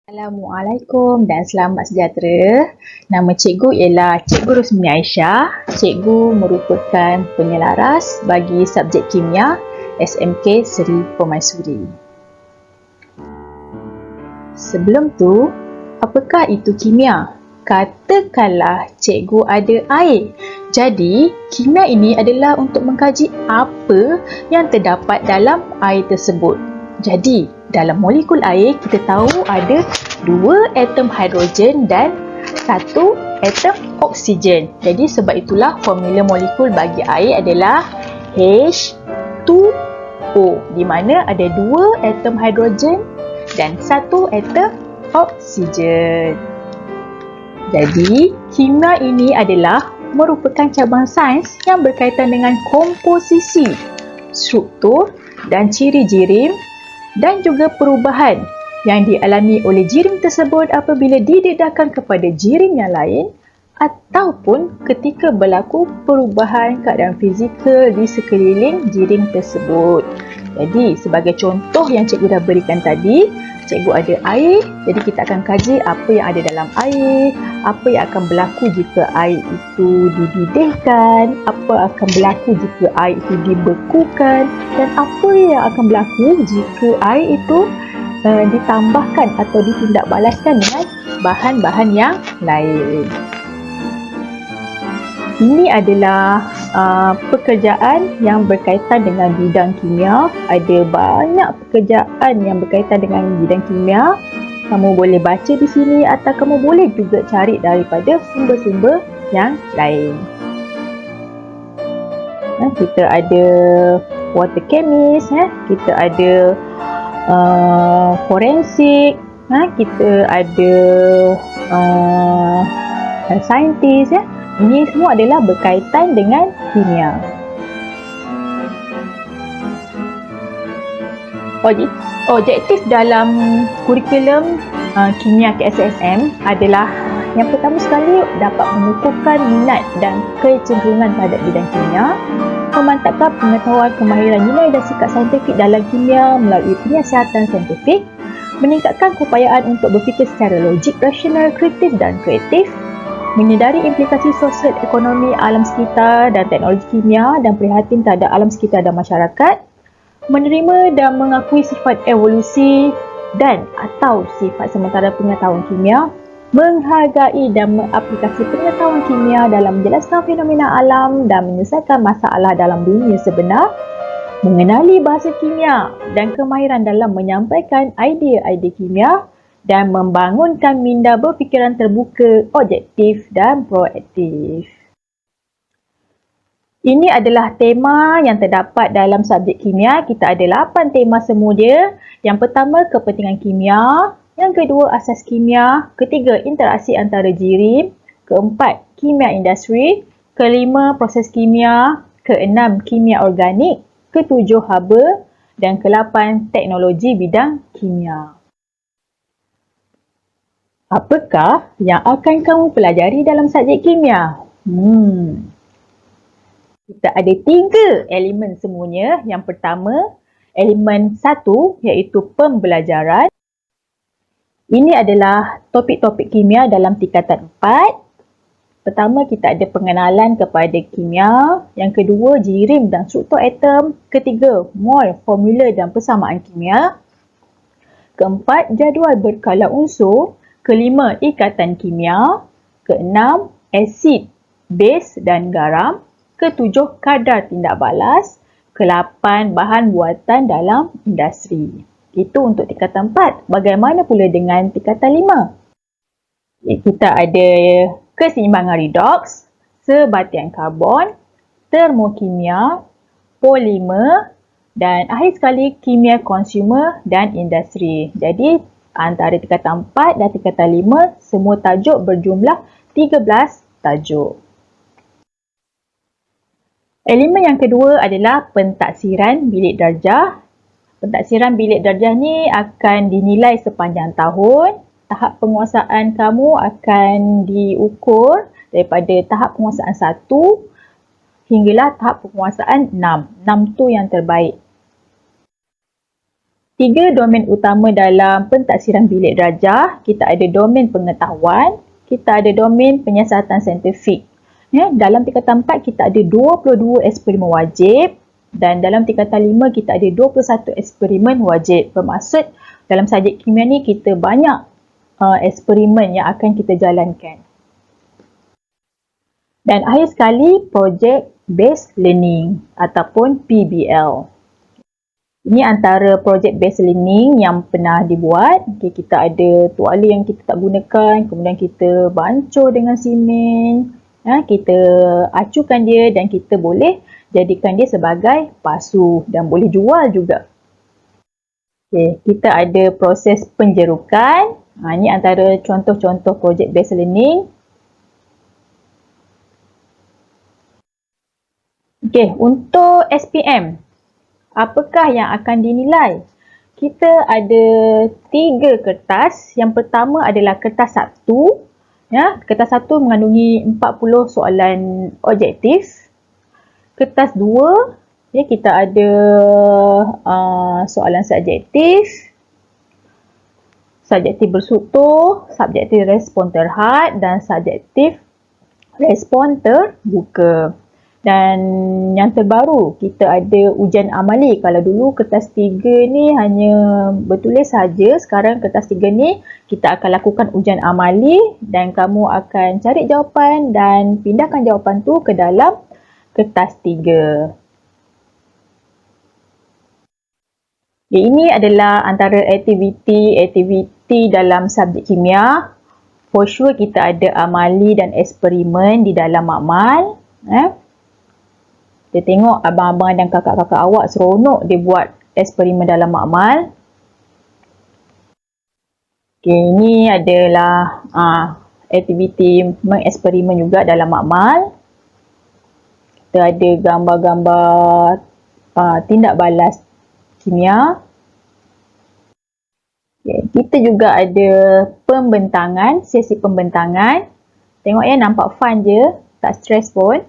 Assalamualaikum dan selamat sejahtera. Nama cikgu ialah Cikgu Rosmini Aisyah. Cikgu merupakan penyelaras bagi subjek kimia SMK Seri Permaisuri. Sebelum tu, apakah itu kimia? Katakanlah cikgu ada air. Jadi, kimia ini adalah untuk mengkaji apa yang terdapat dalam air tersebut. Jadi, dalam molekul air, kita tahu ada 2 atom hidrogen dan 1 atom oksigen. Jadi, sebab itulah formula molekul bagi air adalah H2O, di mana ada 2 atom hidrogen dan 1 atom oksigen. Jadi, kimia ini adalah merupakan cabang sains yang berkaitan dengan komposisi, struktur dan ciri jirim dan juga perubahan yang dialami oleh jirim tersebut apabila didedahkan kepada jirim yang lain ataupun ketika berlaku perubahan keadaan fizikal di sekeliling jirim tersebut. Jadi, sebagai contoh yang cikgu dah berikan tadi, cikgu ada air, jadi kita akan kaji apa yang ada dalam air, apa yang akan berlaku jika air itu dididihkan, apa akan berlaku jika air itu dibekukan, dan apa yang akan berlaku jika air itu ditambahkan atau ditindakbalaskan dengan bahan-bahan yang lain. Ini adalah pekerjaan yang berkaitan dengan bidang kimia. Ada banyak pekerjaan yang berkaitan dengan bidang kimia. Kamu boleh baca di sini atau kamu boleh juga cari daripada sumber-sumber yang lain. Kita ada water chemist, kita ada forensik, kita ada scientist. Ini semua adalah berkaitan dengan kimia. Objektif dalam kurikulum kimia KSSM adalah yang pertama sekali dapat mengukuhkan minat dan kecenderungan terhadap bidang kimia, memantapkan pengetahuan, kemahiran nilai dan sikap saintifik dalam kimia melalui penyiasatan saintifik, meningkatkan keupayaan untuk berfikir secara logik, rasional, kritis dan kreatif, menyedari implikasi sosial ekonomi alam sekitar dan teknologi kimia dan prihatin terhadap alam sekitar dan masyarakat, menerima dan mengakui sifat evolusi dan atau sifat sementara pengetahuan kimia, menghargai dan mengaplikasi pengetahuan kimia dalam menjelaskan fenomena alam dan menyelesaikan masalah dalam dunia sebenar, mengenali bahasa kimia dan kemahiran dalam menyampaikan idea-idea kimia, dan membangunkan minda berfikiran terbuka, objektif dan proaktif. Ini adalah tema yang terdapat dalam subjek kimia. Kita ada 8 tema semua dia. Yang pertama, kepentingan kimia. Yang kedua, asas kimia. Ketiga, interaksi antara jirim. Keempat, kimia industri. Kelima, proses kimia. Keenam, kimia organik. Ketujuh, haba. Dan ke-8, teknologi bidang kimia. Apakah yang akan kamu pelajari dalam subjek kimia? Kita ada 3 elemen semuanya. Yang pertama, elemen 1 iaitu pembelajaran. Ini adalah topik-topik kimia dalam tingkatan 4. Pertama, kita ada pengenalan kepada kimia. Yang kedua, jirim dan struktur atom. Ketiga, mol, formula dan persamaan kimia. Keempat, jadual berkala unsur. Kelima, ikatan kimia. Keenam, asid, base dan garam. Ketujuh, kadar tindak balas. Ke-8, bahan buatan dalam industri. Itu untuk tingkatan 4. Bagaimana pula dengan tingkatan 5? Kita ada keseimbangan redoks, sebatian karbon, termokimia, polimer dan akhir sekali kimia konsumer dan industri. Jadi antara tingkatan 4 dan tingkatan 5, semua tajuk berjumlah 13 tajuk. Elemen yang kedua adalah pentaksiran bilik darjah. Pentaksiran bilik darjah ni akan dinilai sepanjang tahun. Tahap penguasaan kamu akan diukur daripada tahap penguasaan 1 hinggalah tahap penguasaan 6. 6 tu yang terbaik. Tiga domain utama dalam pentaksiran bilik darjah. Kita ada domain pengetahuan, kita ada domain penyiasatan saintifik. Dalam tingkatan 4 kita ada 22 eksperimen wajib dan dalam tingkatan 5 kita ada 21 eksperimen wajib. Bermaksud dalam subjek kimia ni kita banyak eksperimen yang akan kita jalankan. Dan akhir sekali, project based learning ataupun PBL. Ini antara project based learning yang pernah dibuat. Kita ada tuala yang kita tak gunakan, kemudian kita bancur dengan simen. Kita acukan dia dan kita boleh jadikan dia sebagai pasu dan boleh jual juga. Kita ada proses penjerukan. Ini antara contoh-contoh project based learning. Untuk SPM, apakah yang akan dinilai? Kita ada 3 kertas. Yang pertama adalah kertas 1. Kertas 1 mengandungi 40 soalan objektif. Kertas 2, kita ada soalan subjektif, subjektif bersutur, subjektif respon terhad dan subjektif respon terbuka. Dan yang terbaru, kita ada ujian amali. Kalau dulu kertas 3 ni hanya bertulis saja, sekarang kertas 3 ni kita akan lakukan ujian amali dan kamu akan cari jawapan dan pindahkan jawapan tu ke dalam kertas 3. Ini adalah antara aktiviti dalam subjek kimia. For sure kita ada amali dan eksperimen di dalam makmal. Kita tengok abang-abang dan kakak-kakak awak seronok dia buat eksperimen dalam makmal. Ini adalah aktiviti mengeksperimen juga dalam makmal. Kita ada gambar-gambar tindak balas kimia. Kita juga ada pembentangan, sesi pembentangan. Tengok nampak fun je, tak stres pun.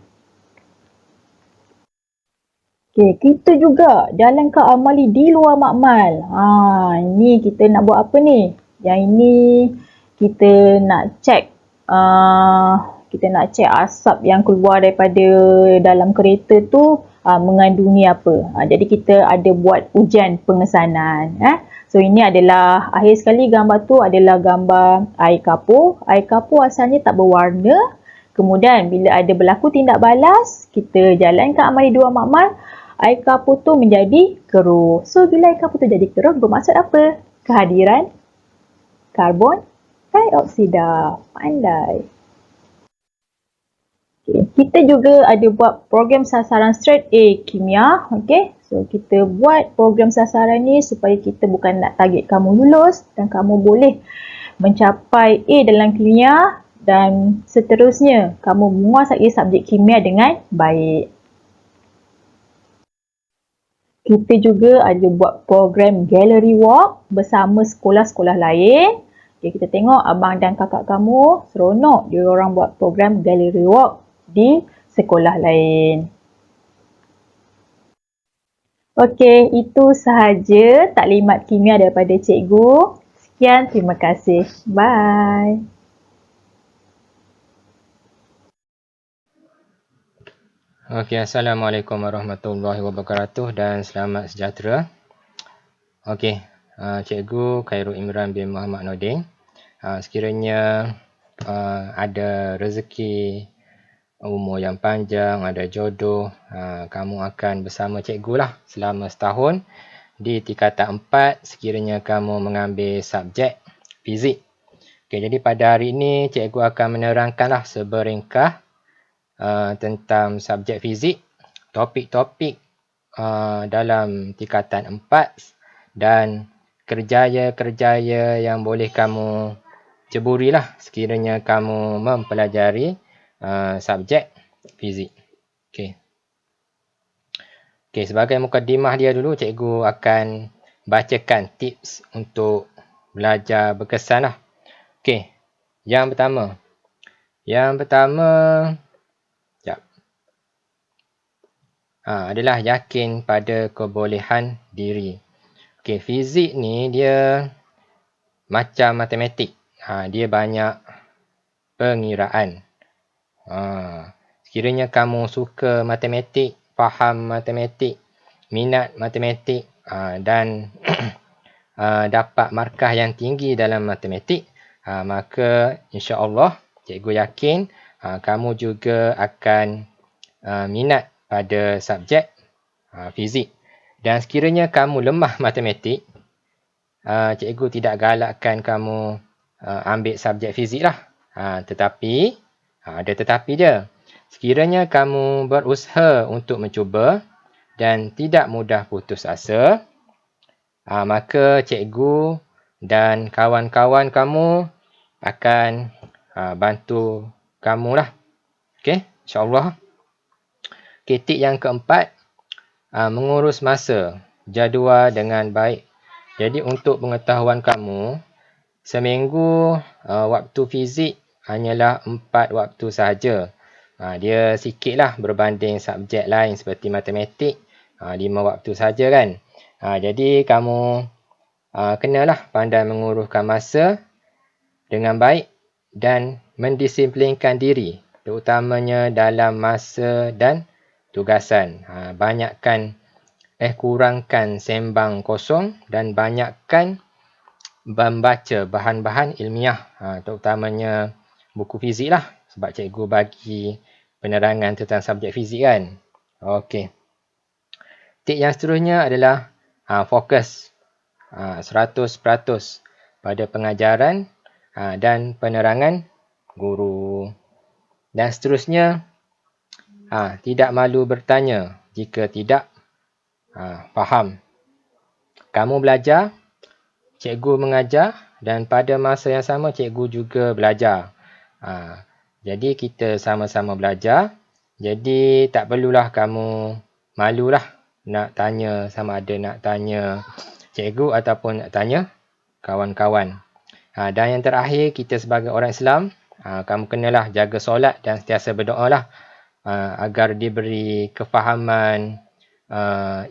Kita juga jalankan amali di luar makmal. Ini kita nak buat apa ni? Yang ini kita nak cek asap yang keluar daripada dalam kereta tu mengandungi apa. Jadi kita ada buat ujian pengesanan. So ini adalah akhir sekali gambar tu adalah gambar air kapur. Air kapur asalnya tak berwarna. Kemudian bila ada berlaku tindak balas, kita jalankan amali dua makmal, air kapur tu menjadi keruh. So bila air kapur tu jadi keruh, bermaksud apa? Kehadiran karbon dioksida. Pandai. Kita juga ada buat program sasaran straight A kimia. So kita buat program sasaran ni supaya kita bukan nak target kamu lulus dan kamu boleh mencapai A dalam kimia dan seterusnya kamu menguasai subjek kimia dengan baik. Kita juga ada buat program gallery walk bersama sekolah-sekolah lain. Kita tengok abang dan kakak kamu seronok dia orang buat program gallery walk di sekolah lain. Itu sahaja taklimat kimia daripada cikgu. Sekian, terima kasih. Bye. Assalamualaikum warahmatullahi wabarakatuh dan selamat sejahtera. Cikgu Khairul Imran bin Muhammad Nordin. Sekiranya ada rezeki, umur yang panjang, ada jodoh, kamu akan bersama cikgu lah selama setahun di tingkatan 4 sekiranya kamu mengambil subjek fizik. Jadi pada hari ini cikgu akan menerangkanlah seberingkah tentang subjek fizik, topik-topik dalam tingkatan 4 dan kerjaya-kerjaya yang boleh kamu ceburilah sekiranya kamu mempelajari subjek fizik. Sebagai mukadimah dia dulu, cikgu akan bacakan tips untuk belajar berkesan lah. Yang pertama adalah yakin pada kebolehan diri. Okey, fizik ni dia macam matematik. Dia banyak pengiraan. Sekiranya kamu suka matematik, faham matematik, minat matematik dan dapat markah yang tinggi dalam matematik, maka insya-Allah cikgu yakin kamu juga akan minat pada subjek fizik. Dan sekiranya kamu lemah matematik, cikgu tidak galakkan kamu ambil subjek fizik lah. Tetapi, ada tetapi dia. Sekiranya kamu berusaha untuk mencuba dan tidak mudah putus asa, maka cikgu dan kawan-kawan kamu akan bantu kamu lah. Okey, insyaAllah. Okay, tip yang keempat, mengurus masa, jadual dengan baik. Jadi untuk pengetahuan kamu, seminggu waktu fizik hanyalah 4 waktu sahaja. Dia sikitlah berbanding subjek lain seperti matematik, 5 waktu saja kan. Jadi kamu kenalah pandai menguruskan masa dengan baik dan mendisiplinkan diri, terutamanya dalam masa dan tugasan. Kurangkan sembang kosong dan banyakkan membaca bahan-bahan ilmiah, terutamanya buku fizik lah, sebab cikgu bagi penerangan tentang subjek fizik kan. Okey. Tip yang seterusnya adalah fokus 100% pada pengajaran dan penerangan guru. Dan seterusnya, tidak malu bertanya jika tidak faham. Kamu belajar, cikgu mengajar dan pada masa yang sama cikgu juga belajar. Jadi kita sama-sama belajar. Jadi tak perlulah kamu malulah nak tanya, sama ada nak tanya cikgu ataupun nak tanya kawan-kawan. Dan yang terakhir, kita sebagai orang Islam, kamu kenalah jaga solat dan sentiasa berdoalah agar diberi kefahaman,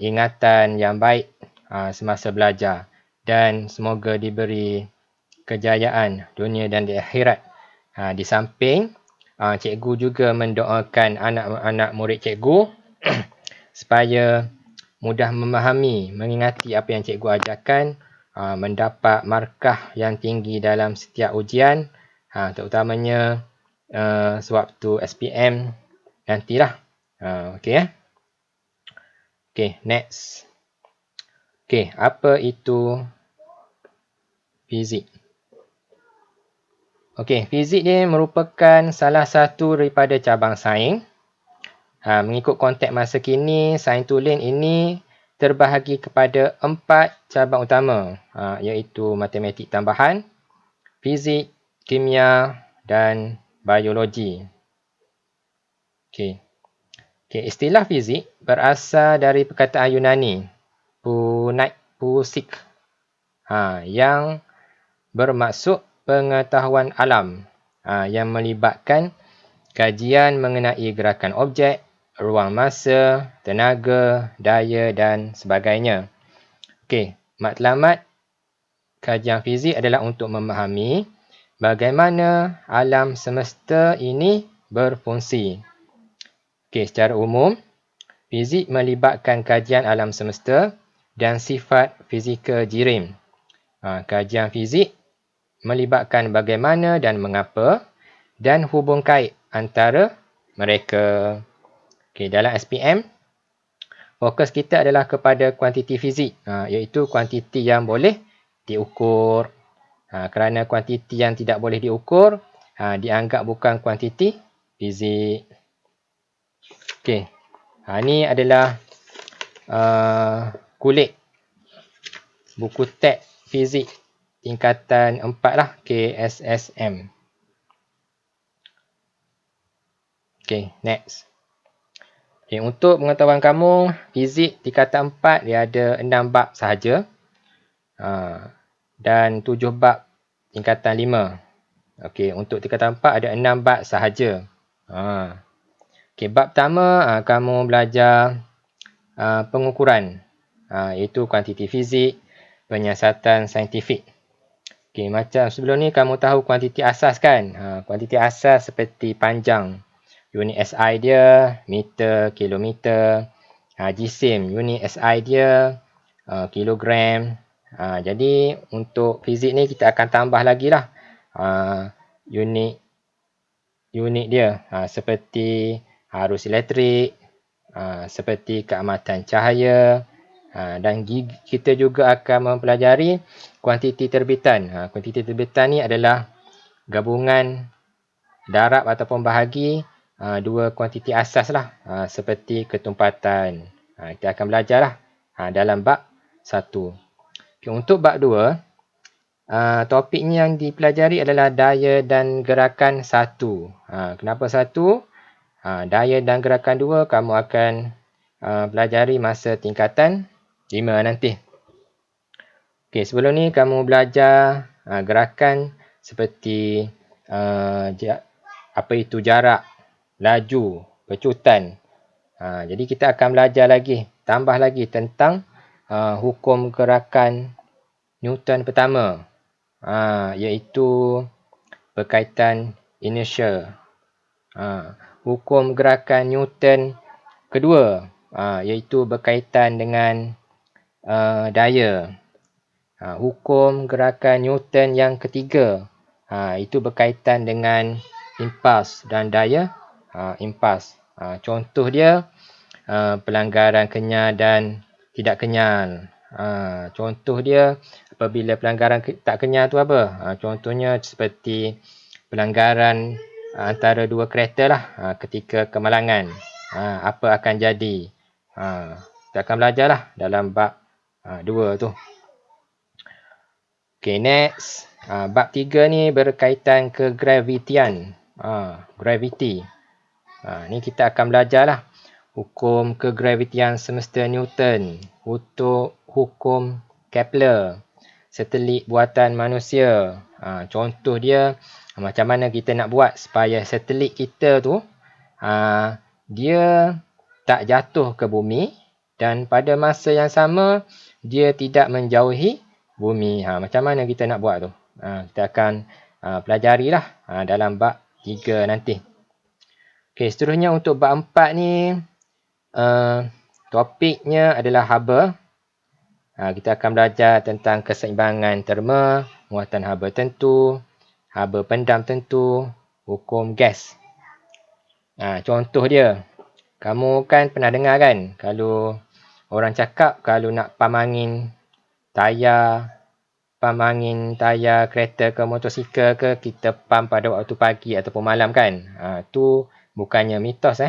ingatan yang baik semasa belajar, dan semoga diberi kejayaan dunia dan di akhirat. Di samping, cikgu juga mendoakan anak-anak murid cikgu supaya mudah memahami, mengingati apa yang cikgu ajarkan, mendapat markah yang tinggi dalam setiap ujian, terutamanya sewaktu SPM nantilah. Okey. Okey, next. Okey, apa itu fizik? Okey, fizik ni merupakan salah satu daripada cabang sains. Mengikut konteks masa kini, sains tulen ini terbahagi kepada 4 cabang utama, iaitu matematik tambahan, fizik, kimia dan biologi. Okey. Istilah fizik berasal dari perkataan Yunani phusik, yang bermaksud pengetahuan alam, yang melibatkan kajian mengenai gerakan objek, ruang masa, tenaga, daya dan sebagainya. Okey, matlamat kajian fizik adalah untuk memahami bagaimana alam semesta ini berfungsi. Okey, secara umum, fizik melibatkan kajian alam semesta dan sifat fizikal jirim. Kajian fizik melibatkan bagaimana dan mengapa dan hubung kait antara mereka. Okey, dalam SPM, fokus kita adalah kepada kuantiti fizik, iaitu kuantiti yang boleh diukur. Kerana kuantiti yang tidak boleh diukur dianggap bukan kuantiti fizik. Okey, ini adalah kulit buku teks fizik tingkatan 4 lah, KSSM. Okey, next. Okay, untuk pengetahuan kamu, fizik tingkatan 4 dia ada 6 bab sahaja, dan 7 bab tingkatan 5. Okey, untuk tingkatan 4 ada 6 bab sahaja. Okey, bab pertama kamu belajar pengukuran, iaitu kuantiti fizik, penyiasatan saintifik. Okey, macam sebelum ni kamu tahu kuantiti asas kan? Kuantiti asas seperti panjang, unit SI dia, meter, kilometer. Jisim, unit SI dia, kilogram. Jadi untuk fizik ni kita akan tambah lagi lah unit dia, seperti arus elektrik, seperti keamatan cahaya, dan kita juga akan mempelajari kuantiti terbitan. Kuantiti terbitan ni adalah gabungan darab ataupun bahagi dua kuantiti asas lah, seperti ketumpatan. Kita akan belajar lah dalam bab 1. Okay, untuk bab 2, topiknya yang dipelajari adalah daya dan gerakan 1. Kenapa 1? Daya dan gerakan 2 kamu akan pelajari masa tingkatan 5 nanti. Okay, sebelum ni kamu belajar gerakan seperti apa itu jarak, laju, pecutan. Jadi kita akan belajar lagi, tambah lagi tentang hukum gerakan Newton pertama, iaitu berkaitan inertia. Hukum gerakan Newton kedua, iaitu berkaitan dengan daya. Hukum gerakan Newton yang ketiga, itu berkaitan dengan impuls dan daya impuls. Contoh dia pelanggaran kenyal dan tidak kenyal. Contoh dia apabila pelanggaran tak kenyal tu apa? Contohnya seperti pelanggaran antara dua kereta lah, ketika kemalangan. Apa akan jadi? Kita akan belajar lah dalam bab 2 tu. Okay, next. Bab 3 ni berkaitan kegravitian. Gravity. Ni kita akan belajar lah hukum kegravitian semesta Newton, hukum Kepler, satelit buatan manusia. Contoh dia, macam mana kita nak buat supaya satelit kita tu dia tak jatuh ke bumi dan pada masa yang sama dia tidak menjauhi bumi. Macam mana kita nak buat tu? Kita akan pelajarilah dalam bab 3 nanti. Okay, seterusnya untuk bab 4 ni, topiknya adalah haba. Kita akan belajar tentang keseimbangan terma, muatan haba tentu, haba pendam tentu, hukum gas. Contoh dia, kamu kan pernah dengar kan, kalau orang cakap kalau nak pam angin tayar kereta ke motosikal ke, kita pam pada waktu pagi ataupun malam kan. Tu bukannya mitos.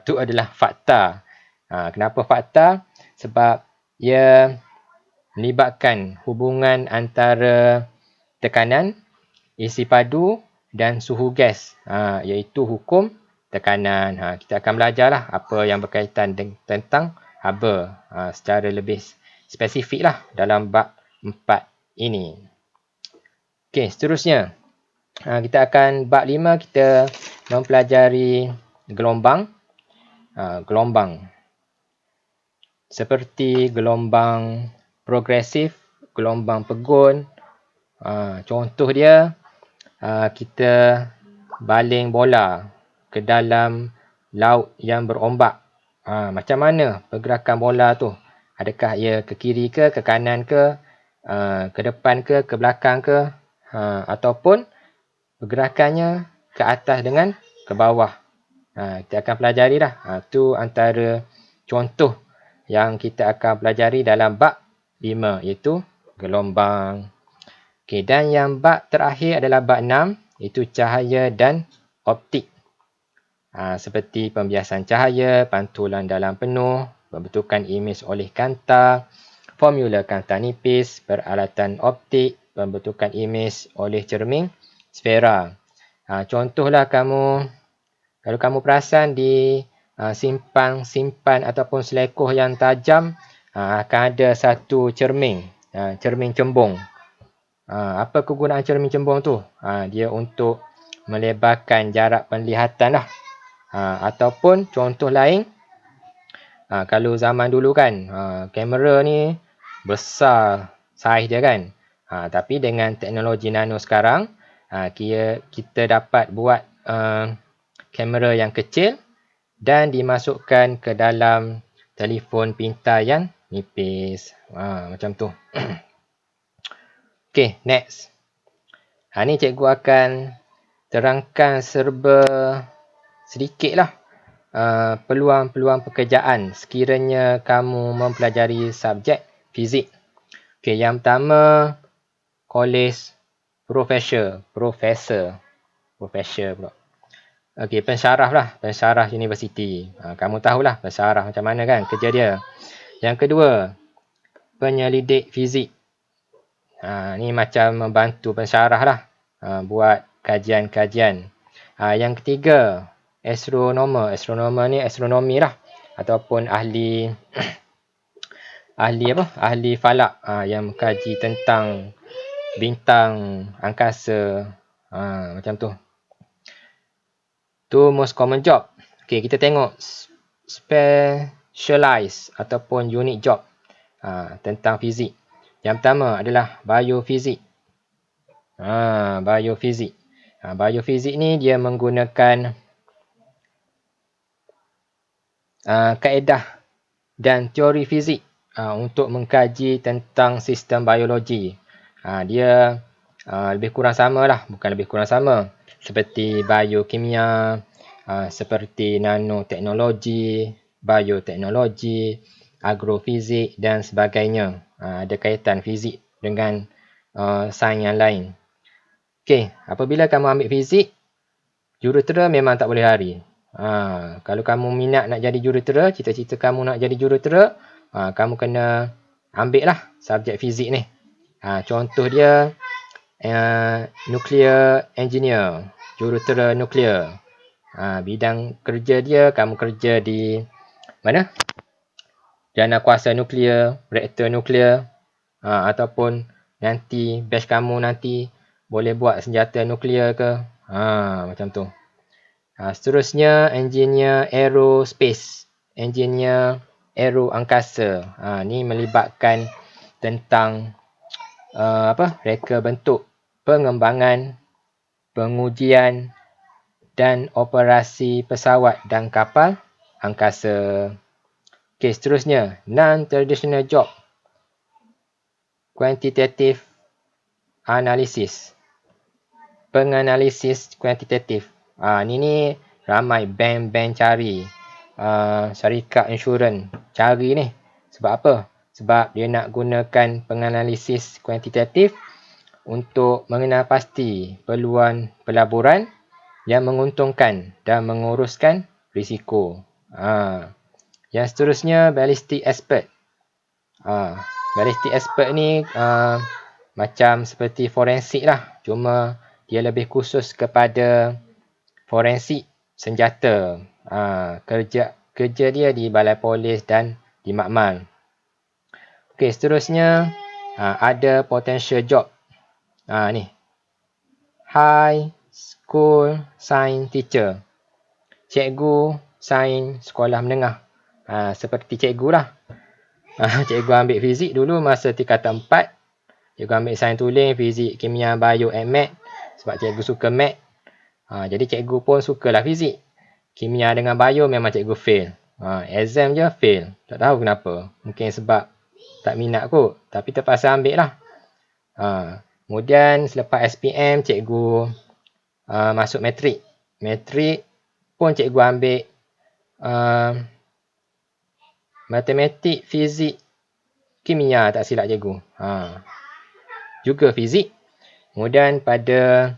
Tu adalah fakta. Kenapa fakta? Sebab ia melibatkan hubungan antara tekanan, isi padu dan suhu gas, iaitu hukum tekanan. Kita akan belajarlah apa yang berkaitan tentang haba secara lebih spesifik lah dalam bab 4 ini. Okey, seterusnya kita akan bab 5, kita mempelajari gelombang. Gelombang seperti gelombang progresif, gelombang pegun. Contoh dia, kita baling bola ke dalam laut yang berombak. Macam mana pergerakan bola tu? Adakah ia ke kiri ke kanan ke, ke depan ke belakang ke, ataupun pergerakannya ke atas dengan ke bawah? Kita akan pelajari dah. Itu antara contoh yang kita akan pelajari dalam bab 5, iaitu gelombang. Okay, dan yang bab terakhir adalah bab 6, iaitu cahaya dan optik. Seperti pembiasan cahaya, pantulan dalam penuh, pembentukan imej oleh kanta, formula kanta nipis, peralatan optik, pembentukan imej oleh cermin sfera. Contohlah kalau kamu perasan di simpan ataupun selekoh yang tajam, akan ada satu cermin, cermin cembung. Apa kegunaan cermin cembung tu? Dia untuk melebarkan jarak penglihatan lah. Ataupun contoh lain, kalau zaman dulu kan, kamera ni besar saiz dia kan. Tapi dengan teknologi nano sekarang, kita dapat buat kamera yang kecil dan dimasukkan ke dalam telefon pintar yang nipis. Macam tu. Okay, next. Ni cikgu akan terangkan serba sedikit lah peluang-peluang pekerjaan sekiranya kamu mempelajari subjek fizik. Okay, yang pertama, kolej profesor pula. Okay, pensyarah lah, pensyarah universiti. Kamu tahulah pensyarah macam mana kan kerja dia. Yang kedua, penyelidik fizik. Ni macam membantu pensyarah lah, buat kajian-kajian. Yang ketiga, astronomer. Astronomer ni astronomi lah, ataupun ahli ahli falak, yang mengkaji tentang bintang, angkasa, macam tu. Tu most common job. Okay, kita tengok specialize ataupun unique job tentang fizik. Yang pertama adalah biofizik. Biofizik. Biofizik ni dia menggunakan kaedah dan teori fizik untuk mengkaji tentang sistem biologi. Dia lebih kurang sama lah, bukan lebih kurang sama, seperti biokimia, seperti nanoteknologi, bioteknologi, agrofizik dan sebagainya. Ada kaitan fizik dengan sains yang lain. Okey, apabila kamu ambil fizik, jurutera memang tak boleh lari. Kalau kamu minat nak jadi jurutera, cita-cita kamu nak jadi jurutera, kamu kena ambil lah subjek fizik ni. Contoh dia nuclear engineer, jurutera nuklear. Bidang kerja dia, kamu kerja di mana? Jana kuasa nuklear, reaktor nuklear, ataupun nanti batch kamu nanti boleh buat senjata nuklear ke, macam tu. Seterusnya, engineer aerospace, engineer aero angkasa. Ni melibatkan tentang reka bentuk, pengembangan, pengujian dan operasi pesawat dan kapal angkasa. Okay, seterusnya, non-traditional job, quantitative analysis, penganalisis kuantitatif. Ni ramai bank-bank cari, syarikat insurans cari ni. Sebab apa? Sebab dia nak gunakan penganalisis kuantitatif untuk mengenal pasti peluang pelaburan yang menguntungkan dan menguruskan risiko. Yang seterusnya, ballistic expert. Ballistic expert ni macam seperti forensik lah. Cuma dia lebih khusus kepada forensik senjata. Kerja dia di balai polis dan di makmal. Okey, seterusnya ada potential job. Ni. High school science teacher. Cikgu sains sekolah menengah. Seperti cikgu lah. Cikgu ambil fizik dulu masa tingkatan 4. Cikgu ambil sains tulis, fizik, kimia, bio and math. Sebab cikgu suka math. Jadi cikgu pun sukalah fizik. Kimia dengan bio memang cikgu fail. Exam je fail. Tak tahu kenapa. Mungkin sebab tak minat kot. Tapi terpaksa ambil lah. Kemudian selepas SPM, cikgu masuk matrik. Matrik pun cikgu ambil matematik, fizik, kimia, tak silap cikgu. Juga fizik. Kemudian pada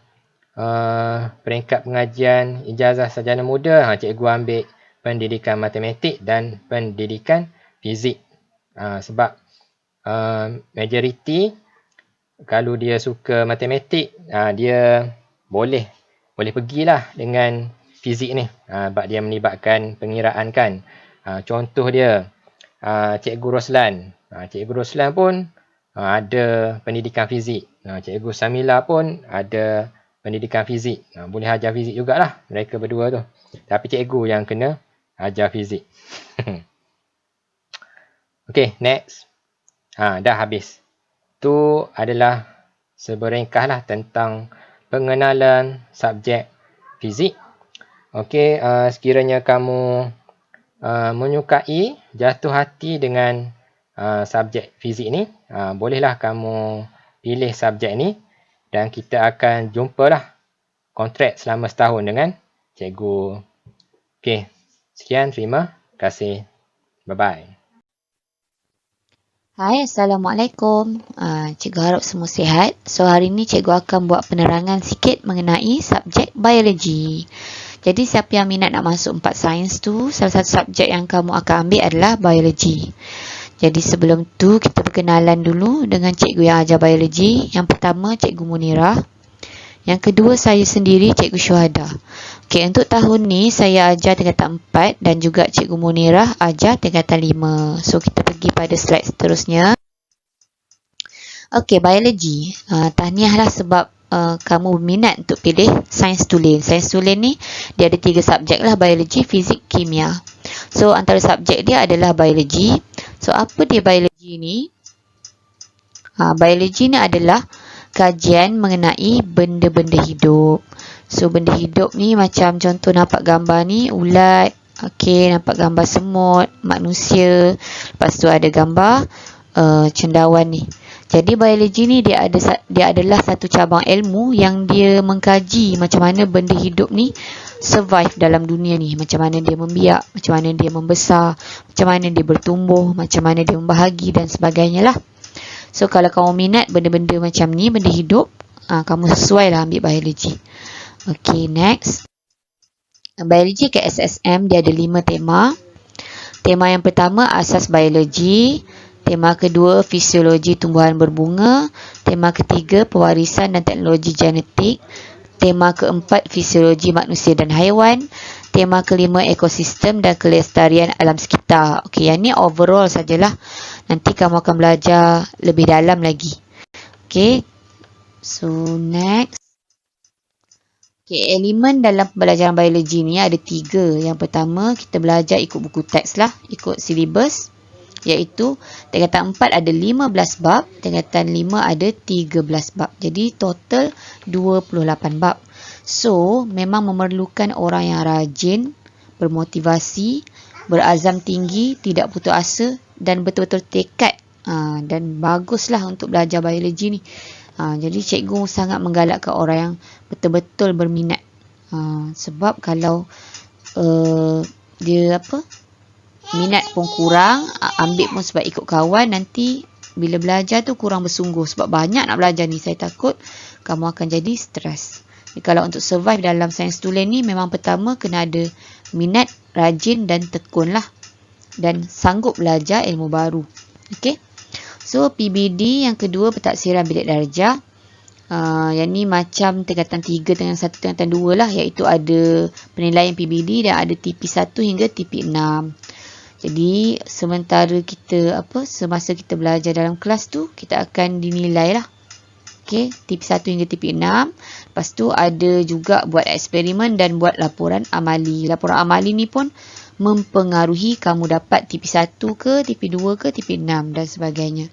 peringkat pengajian ijazah sarjana muda, cikgu ambil pendidikan matematik dan pendidikan fizik. Sebab majoriti kalau dia suka matematik, dia boleh pergilah dengan fizik ni. Sebab dia melibatkan pengiraan kan. Contoh dia, Cikgu Roslan. Cikgu Roslan pun ada pendidikan fizik. Cikgu Samila pun ada pendidikan fizik. Boleh ajar fizik jugalah mereka berdua tu. Tapi cikgu yang kena ajar fizik. Okay, next. Dah habis. itu adalah seberingkaslah tentang pengenalan subjek fizik. Okey, sekiranya kamu menyukai, jatuh hati dengan subjek fizik ni, bolehlah kamu pilih subjek ni dan kita akan jumpalah kontrak selama setahun dengan cikgu. Okey, sekian, terima kasih. Bye-bye. Hai, Assalamualaikum. Cikgu harap semua sihat. So, hari ni cikgu akan buat penerangan sikit mengenai subjek biologi. Jadi, siapa yang minat nak masuk 4 sains tu, salah satu subjek yang kamu akan ambil adalah biologi. Jadi, sebelum tu, kita perkenalan dulu dengan cikgu yang ajar biologi. Yang pertama, Cikgu Munirah. Yang kedua, saya sendiri, Cikgu Syuhada. Okey, untuk tahun ni, saya ajar tingkatan 4 dan juga Cikgu Munirah ajar tingkatan 5. So, kita pergi pada slide seterusnya. Okey, biologi. Tahniahlah sebab kamu berminat untuk pilih sains tulen. Sains tulen ni, dia ada 3 subjek lah, biologi, fizik, kimia. So, antara subjek dia adalah biologi. So, apa dia biologi ni? Biologi ni adalah kajian mengenai benda-benda hidup. So, benda hidup ni macam contoh nampak gambar ni, ulat. Okey, nampak gambar semut, manusia. Lepas tu ada gambar cendawan ni. Jadi, biologi ni dia adalah satu cabang ilmu yang dia mengkaji macam mana benda hidup ni survive dalam dunia ni. Macam mana dia membiak, macam mana dia membesar, macam mana dia bertumbuh, macam mana dia membahagi dan sebagainya lah. So, kalau kamu minat benda-benda macam ni, benda hidup, kamu sesuai lah ambil biologi. Okay, next. Biologi ke SSM, dia ada 5 tema. Tema yang pertama, asas biologi. Tema kedua, fisiologi tumbuhan berbunga. Tema ketiga, pewarisan dan teknologi genetik. Tema keempat, fisiologi manusia dan haiwan. Tema kelima, ekosistem dan kelestarian alam sekitar. Okey, yang ni overall sajalah. Nanti kamu akan belajar lebih dalam lagi. Okey. So, next. Okey, elemen dalam pembelajaran biologi ni ada 3. Yang pertama, kita belajar ikut buku teks lah, ikut silibus. Iaitu, tingkatan 4 ada 15 bab, tingkatan 5 ada 13 bab. Jadi, total 28 bab. So, memang memerlukan orang yang rajin, bermotivasi, berazam tinggi, tidak putus asa dan betul-betul tekad. Dan baguslah untuk belajar biologi ni. Jadi, cikgu sangat menggalakkan orang yang betul-betul berminat. Sebab kalau dia minat pun kurang, ambil pun sebab ikut kawan, nanti bila belajar tu kurang bersungguh. Sebab banyak nak belajar ni, saya takut kamu akan jadi stres. Kalau untuk survive dalam sains tulen ni, memang pertama kena ada minat, rajin dan tekun lah. Dan sanggup belajar ilmu baru. Okay. So, PBD yang kedua, pentaksiran bilik darjah. Yang ni macam tingkatan 3 dengan 1 tingkatan 2 lah. Iaitu ada penilaian PBD dan ada TP1 hingga TP6. Jadi, sementara kita, semasa kita belajar dalam kelas tu, kita akan dinilai lah. Okay, TP1 hingga TP6. Lepas tu ada juga buat eksperimen dan buat laporan amali. Laporan amali ni pun mempengaruhi kamu dapat TP1 ke, TP2 ke, TP6 dan sebagainya.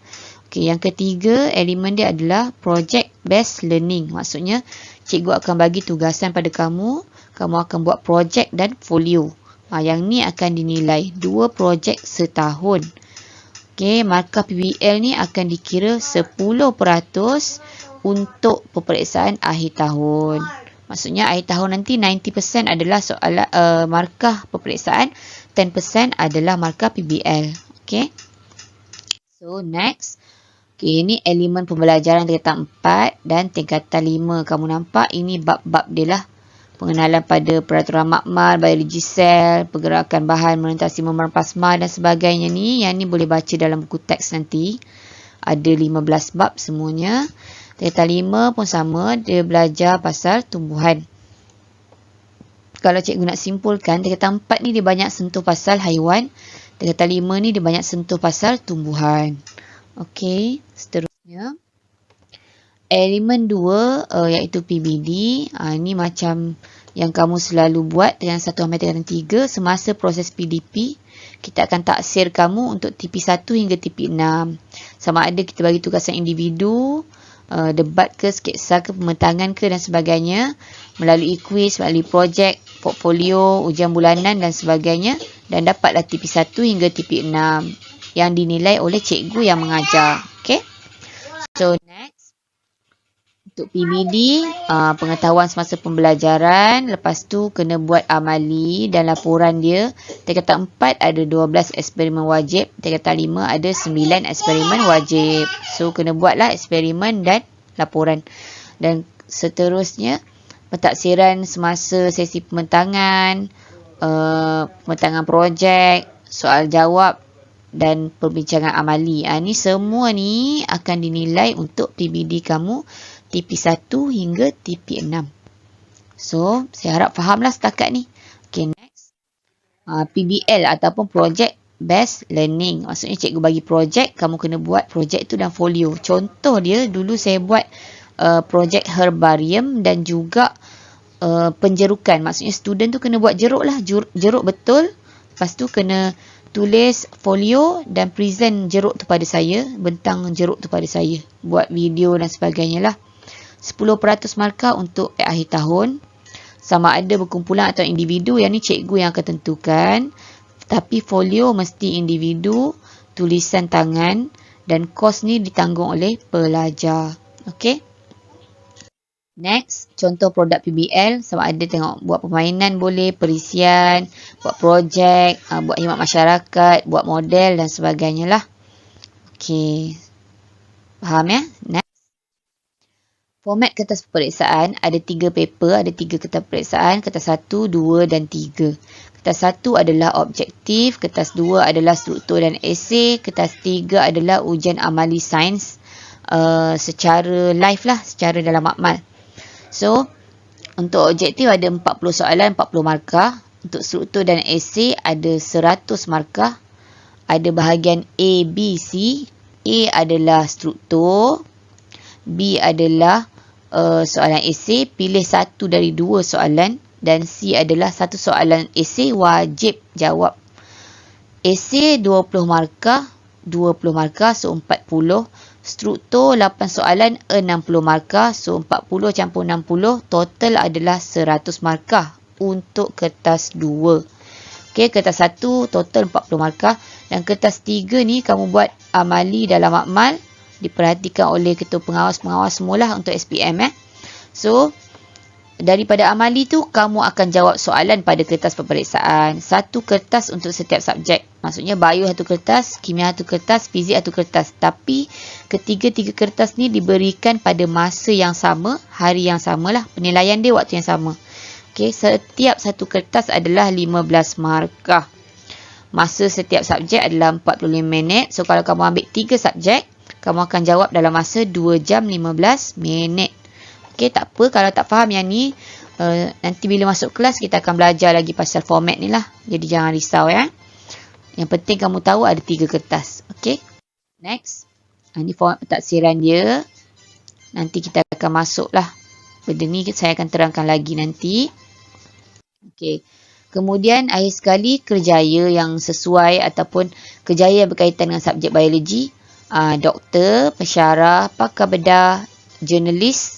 Okay, yang ketiga, elemen dia adalah project based learning. Maksudnya, cikgu akan bagi tugasan pada kamu. Kamu akan buat projek dan folio. Yang ni akan dinilai 2 projek setahun. Okay, markah PBL ni akan dikira 10% untuk peperiksaan akhir tahun. Maksudnya akhir tahun nanti 90% adalah soalan markah peperiksaan, 10% adalah markah PBL. Okay. So, next. Okay, ini elemen pembelajaran tingkatan 4 dan tingkatan 5. Kamu nampak ini bab-bab dia lah. Pengenalan pada peraturan makmal, biologi sel, pergerakan bahan, melintasi membran plasma dan sebagainya ni. Yang ni boleh baca dalam buku teks nanti. Ada 15 bab semuanya. Tingkatan 5 pun sama, dia belajar pasal tumbuhan. Kalau cikgu nak simpulkan, tingkatan 4 ni dia banyak sentuh pasal haiwan. Tingkatan 5 ni dia banyak sentuh pasal tumbuhan. Okey, seterusnya. Elemen 2 iaitu PBD. Ini macam yang kamu selalu buat dengan 1 sampai tingkatan 3 semasa proses PDP. Kita akan taksir kamu untuk TP1 hingga TP6. sama ada kita bagi tugasan individu, debat ke, sketsa ke, pembentangan ke dan sebagainya, melalui kuis, melalui projek, portfolio, ujian bulanan dan sebagainya, dan dapatlah TP1 hingga TP6 yang dinilai oleh cikgu yang mengajar. Okay? So next, untuk PBD, pengetahuan semasa pembelajaran, lepas tu kena buat amali dan laporan dia. Tingkatan 4 ada 12 eksperimen wajib, tingkatan 5 ada 9 eksperimen wajib. So kena buatlah eksperimen dan laporan. Dan seterusnya, pentaksiran semasa sesi pembentangan, pembentangan projek, soal jawab dan perbincangan amali. Ni semua ni akan dinilai untuk PBD kamu TP1 hingga TP6. So, saya harap fahamlah setakat ni. Okay, next. PBL ataupun Project Based Learning. Maksudnya cikgu bagi projek, kamu kena buat projek tu dan folio. Contoh dia, dulu saya buat projek herbarium dan juga penjerukan. Maksudnya student tu kena buat jeruk lah. Jeruk betul. Lepas tu kena tulis folio dan present jeruk tu pada saya. Bentang jeruk tu pada saya. Buat video dan sebagainya lah. 10% markah untuk akhir tahun. Sama ada berkumpulan atau individu, yang ni cikgu yang akan tentukan. Tapi folio mesti individu, tulisan tangan dan kos ni ditanggung oleh pelajar. Okay. Next, contoh produk PBL. Sama ada tengok buat permainan boleh, perisian, buat projek, buat khidmat masyarakat, buat model dan sebagainya lah. Okay. Faham ya? Next. Format kertas peperiksaan ada 3 paper, ada 3 kertas peperiksaan, kertas 1, 2 dan 3. Kertas 1 adalah objektif, kertas 2 adalah struktur dan esei, kertas 3 adalah ujian amali sains secara live lah, secara dalam makmal. So, untuk objektif ada 40 soalan, 40 markah. Untuk struktur dan esei ada 100 markah. Ada bahagian A, B, C. A adalah struktur, B adalah soalan esei, pilih satu dari 2 soalan, dan C adalah satu soalan esei wajib jawab. Esei 20 markah, so 40. Struktur 8 soalan, 60 markah, so 40 campur 60, total adalah 100 markah untuk kertas 2. Okey, kertas 1 total 40 markah, dan kertas 3 ni kamu buat amali dalam makmal, diperhatikan oleh ketua pengawas-pengawas semualah untuk SPM. So, daripada amali tu, kamu akan jawab soalan pada kertas peperiksaan. 1 kertas untuk setiap subjek. Maksudnya, bio 1 kertas, kimia 1 kertas, fizik 1 kertas. Tapi, ketiga-tiga kertas ni diberikan pada masa yang sama, hari yang sama lah. Penilaian dia waktu yang sama. Okay, setiap 1 kertas adalah 15 markah. Masa setiap subjek adalah 45 minit. So, kalau kamu ambil 3 subjek, kamu akan jawab dalam masa 2 jam 15 minit. Okey, tak apa. Kalau tak faham yang ni, nanti bila masuk kelas, kita akan belajar lagi pasal format ni lah. Jadi, jangan risau ya. Yang penting kamu tahu ada 3 kertas. Okey. Next. Ini format pentaksiran dia. Nanti kita akan masuk lah. Benda ni saya akan terangkan lagi nanti. Okey. Kemudian, akhir sekali, kerjaya yang sesuai ataupun kerjaya yang berkaitan dengan subjek biologi. Doktor, pensyarah, pakar bedah, jurnalis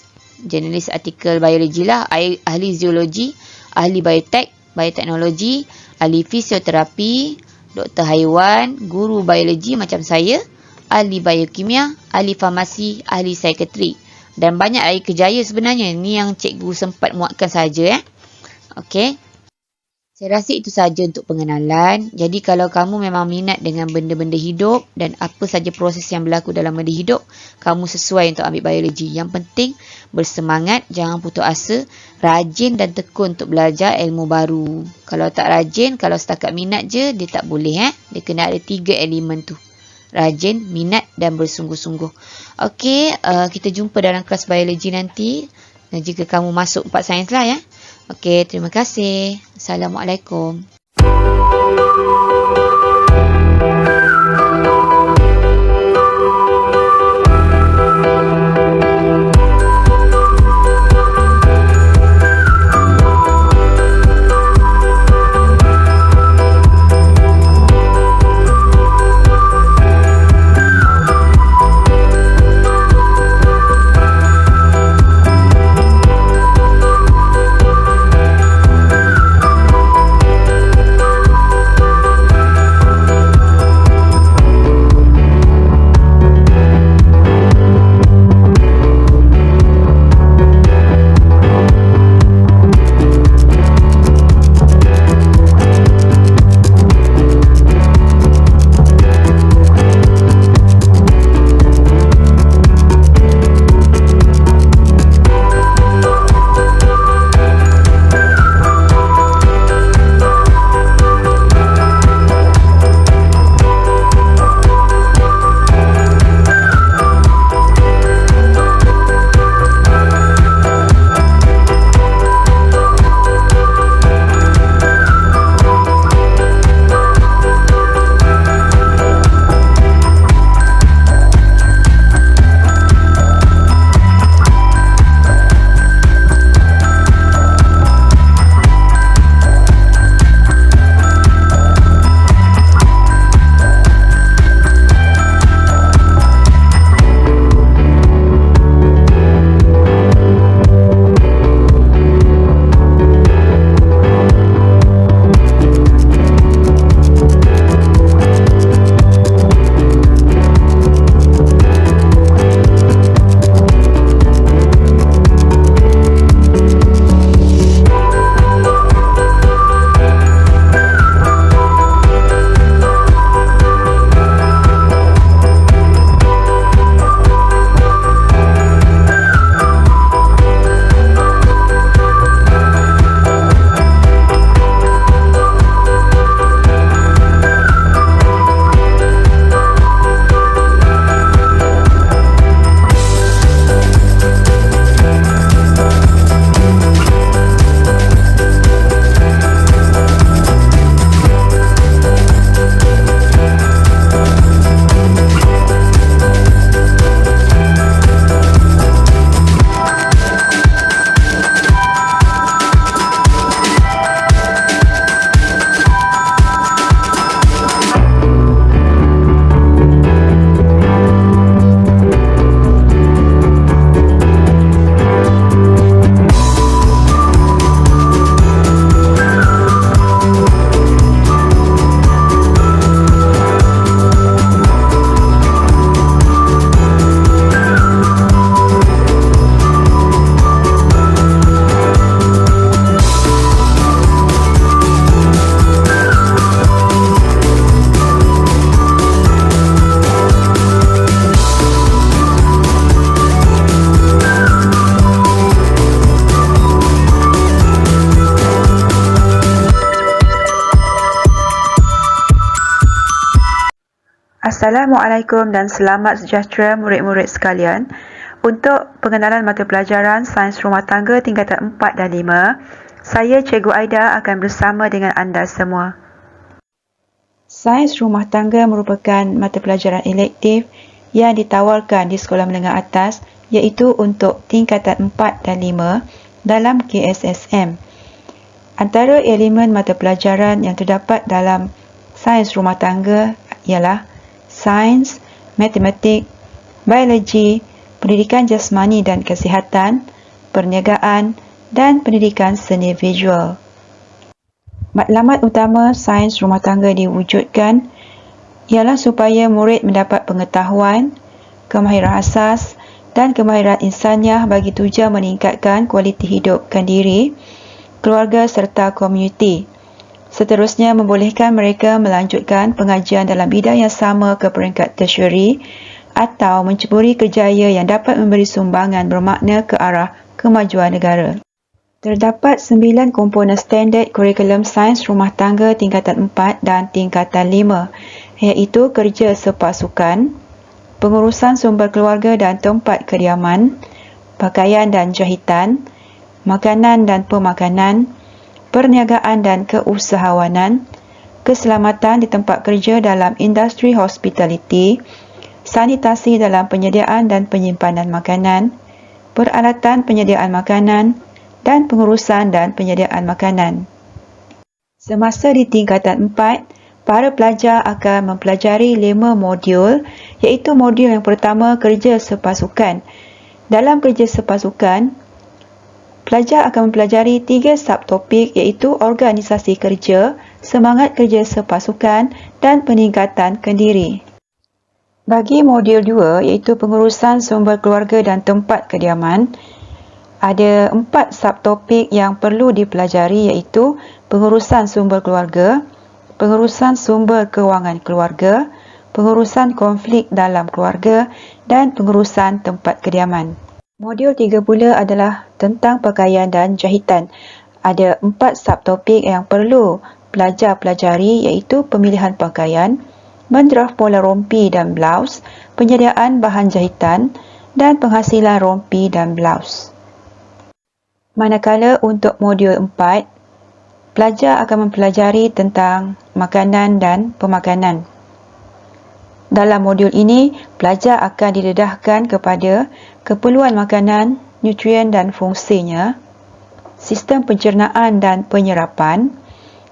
artikel biologi lah, ahli zoologi, ahli bioteknologi, ahli fisioterapi, doktor haiwan, guru biologi macam saya, ahli biokimia, ahli farmasi, ahli psikiatri. Dan banyak lagi kerjaya sebenarnya. Ni yang cikgu sempat muatkan saja. Okey. Saya rasa itu saja untuk pengenalan. Jadi kalau kamu memang minat dengan benda-benda hidup dan apa saja proses yang berlaku dalam benda hidup, kamu sesuai untuk ambil biologi. Yang penting bersemangat, jangan putus asa, rajin dan tekun untuk belajar ilmu baru. Kalau tak rajin, kalau setakat minat je, dia tak boleh. Dia kena ada 3 elemen tu. Rajin, minat dan bersungguh-sungguh. Okey, kita jumpa dalam kelas biologi nanti. Dan jika kamu masuk 4 sains lah ya. Okey, terima kasih. Assalamualaikum. Assalamualaikum dan selamat sejahtera murid-murid sekalian. Untuk pengenalan mata pelajaran Sains Rumah Tangga tingkatan 4 dan 5, saya Cikgu Aida akan bersama dengan anda semua. Sains Rumah Tangga merupakan mata pelajaran elektif yang ditawarkan di sekolah menengah atas iaitu untuk tingkatan 4 dan 5 dalam KSSM. Antara elemen mata pelajaran yang terdapat dalam Sains Rumah Tangga ialah sains, matematik, biologi, pendidikan jasmani dan kesihatan, perniagaan dan pendidikan seni visual. Matlamat utama sains rumah tangga diwujudkan ialah supaya murid mendapat pengetahuan, kemahiran asas dan kemahiran insaniah bagi tujuan meningkatkan kualiti hidupkan diri, keluarga serta komuniti. Seterusnya membolehkan mereka melanjutkan pengajian dalam bidang yang sama ke peringkat tertiary atau menceburi kerjaya yang dapat memberi sumbangan bermakna ke arah kemajuan negara. Terdapat 9 komponen standard kurikulum sains rumah tangga tingkatan 4 dan tingkatan 5 iaitu kerja sepasukan, pengurusan sumber keluarga dan tempat kediaman, pakaian dan jahitan, makanan dan pemakanan, perniagaan dan keusahawanan, keselamatan di tempat kerja dalam industri hospitality, sanitasi dalam penyediaan dan penyimpanan makanan, peralatan penyediaan makanan, dan pengurusan dan penyediaan makanan. Semasa di tingkatan 4, para pelajar akan mempelajari 5 modul iaitu modul yang pertama kerja sepasukan. Dalam kerja sepasukan, pelajar akan mempelajari 3 subtopik iaitu organisasi kerja, semangat kerja sepasukan dan peningkatan kendiri. Bagi modul 2 iaitu pengurusan sumber keluarga dan tempat kediaman, ada 4 subtopik yang perlu dipelajari iaitu pengurusan sumber keluarga, pengurusan sumber kewangan keluarga, pengurusan konflik dalam keluarga dan pengurusan tempat kediaman. Modul 3 pula adalah tentang pakaian dan jahitan. Ada 4 subtopik yang perlu pelajar pelajari iaitu pemilihan pakaian, mendraft pola rompi dan blaus, penyediaan bahan jahitan dan penghasilan rompi dan blaus. Manakala untuk modul 4, pelajar akan mempelajari tentang makanan dan pemakanan. Dalam modul ini, pelajar akan didedahkan kepada keperluan makanan, nutrien dan fungsinya, sistem pencernaan dan penyerapan,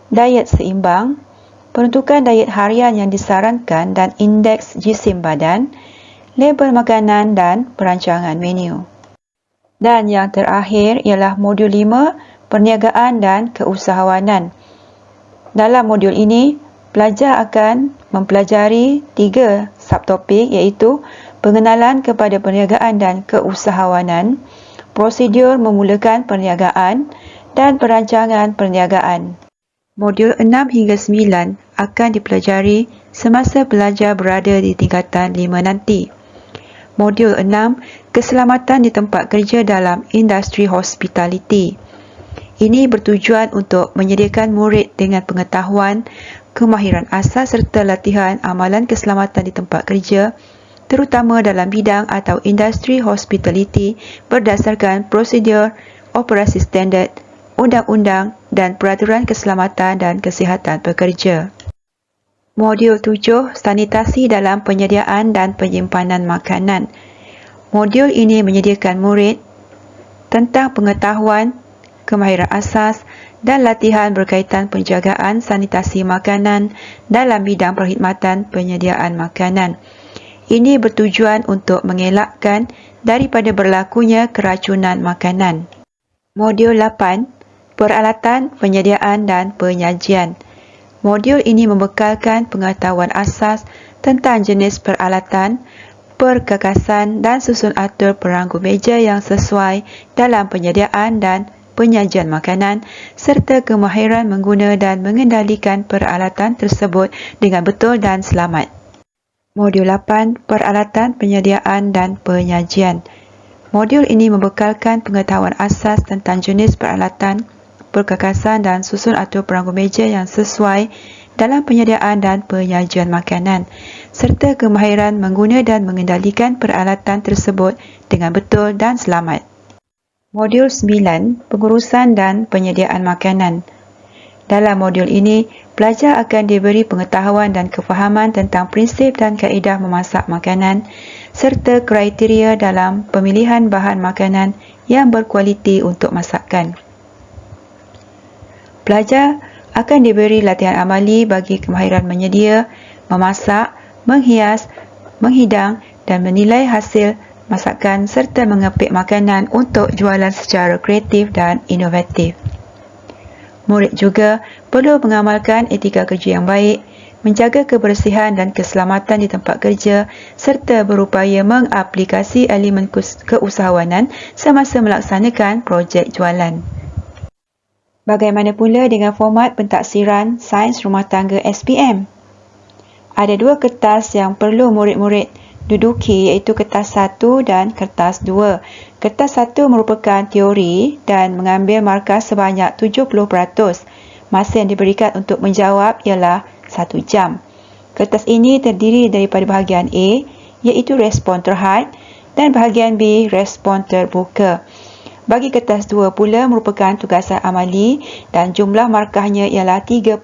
diet seimbang, peruntukan diet harian yang disarankan dan indeks jisim badan, label makanan dan perancangan menu. Dan yang terakhir ialah modul 5, perniagaan dan keusahawanan. Dalam modul ini, pelajar akan mempelajari 3 subtopik iaitu pengenalan kepada perniagaan dan keusahawanan, prosedur memulakan perniagaan dan perancangan perniagaan. Modul 6 hingga 9 akan dipelajari semasa pelajar berada di tingkatan 5 nanti. Modul 6, keselamatan di tempat kerja dalam industri hospitality. Ini bertujuan untuk menyediakan murid dengan pengetahuan, kemahiran asas serta latihan amalan keselamatan di tempat kerja, terutama dalam bidang atau industri hospitality berdasarkan prosedur, operasi standard, undang-undang dan peraturan keselamatan dan kesihatan pekerja. Modul 7, sanitasi dalam penyediaan dan penyimpanan makanan. Modul ini menyediakan murid tentang pengetahuan, kemahiran asas dan latihan berkaitan penjagaan sanitasi makanan dalam bidang perkhidmatan penyediaan makanan. Ini bertujuan untuk mengelakkan daripada berlakunya keracunan makanan. Modul 8, peralatan, penyediaan dan penyajian. Modul ini membekalkan pengetahuan asas tentang jenis peralatan, perkakasan dan susun atur peranggu meja yang sesuai dalam penyediaan dan penyajian makanan serta kemahiran mengguna dan mengendalikan peralatan tersebut dengan betul dan selamat. Modul 8, peralatan, penyediaan dan penyajian. Modul ini membekalkan pengetahuan asas tentang jenis peralatan, perkakasan dan susun atur peranggu meja yang sesuai dalam penyediaan dan penyajian makanan, serta kemahiran mengguna dan mengendalikan peralatan tersebut dengan betul dan selamat. Modul 9, pengurusan dan penyediaan makanan. Dalam modul ini, pelajar akan diberi pengetahuan dan kefahaman tentang prinsip dan kaedah memasak makanan serta kriteria dalam pemilihan bahan makanan yang berkualiti untuk masakan. Pelajar akan diberi latihan amali bagi kemahiran menyedia, memasak, menghias, menghidang dan menilai hasil masakan serta mengepik makanan untuk jualan secara kreatif dan inovatif. Murid juga perlu mengamalkan etika kerja yang baik, menjaga kebersihan dan keselamatan di tempat kerja serta berupaya mengaplikasi elemen keusahawanan semasa melaksanakan projek jualan. Bagaimana pula dengan format pentaksiran Sains Rumah Tangga SPM? Ada dua kertas yang perlu murid-murid duduki, iaitu kertas 1 dan kertas 2. Kertas 1 merupakan teori dan mengambil markah sebanyak 70%. Masa yang diberikan untuk menjawab ialah 1 jam. Kertas ini terdiri daripada bahagian A, iaitu respon terhad, dan bahagian B, respon terbuka. Bagi kertas 2 pula merupakan tugasan amali dan jumlah markahnya ialah 30%.